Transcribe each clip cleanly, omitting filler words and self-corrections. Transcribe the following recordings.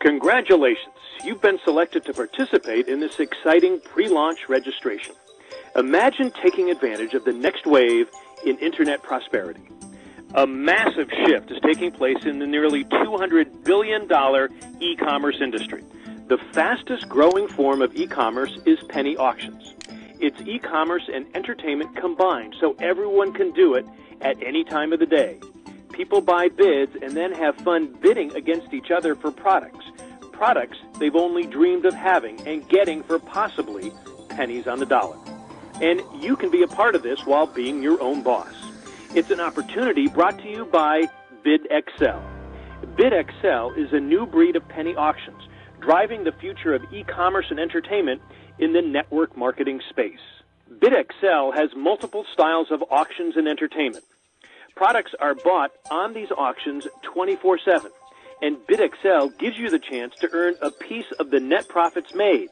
Congratulations! You've been selected to participate in this exciting pre-launch registration. Imagine taking advantage of the next wave in Internet prosperity. A massive shift is taking place in the nearly $200 billion e-commerce industry. The fastest growing form of e-commerce is penny auctions. It's e-commerce and entertainment combined, so everyone can do it at any time of the day. People buy bids and then have fun bidding against each other for products they've only dreamed of having and getting for possibly pennies on the dollar. And you can be a part of this while being your own boss. It's an opportunity brought to you by BidXL. BidXL is a new breed of penny auctions, driving the future of e-commerce and entertainment in the network marketing space. BidXL has multiple styles of auctions and entertainment. Products are bought on these auctions 24/7, and BidXL gives you the chance to earn a piece of the net profits made.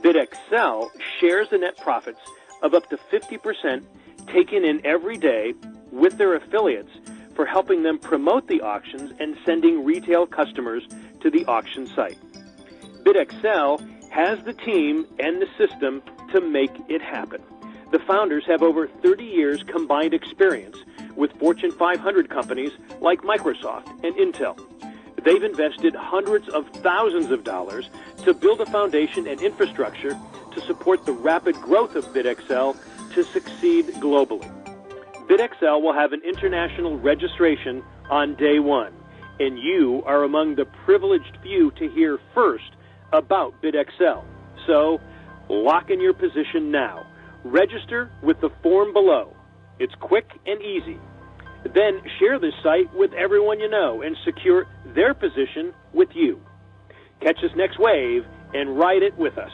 BidXL shares the net profits of up to 50% taken in every day with their affiliates for helping them promote the auctions and sending retail customers to the auction site. BidXL has the team and the system to make it happen. The founders have over 30 years combined experience with Fortune 500 companies like Microsoft and Intel. They've invested hundreds of thousands of dollars to build a foundation and infrastructure to support the rapid growth of BidXL to succeed globally. BidXL will have an international registration on day one, and you are among the privileged few to hear first about BidXL. So, lock in your position now. Register with the form below. It's quick and easy. Then share this site with everyone you know and secure their position with you. Catch this next wave and ride it with us.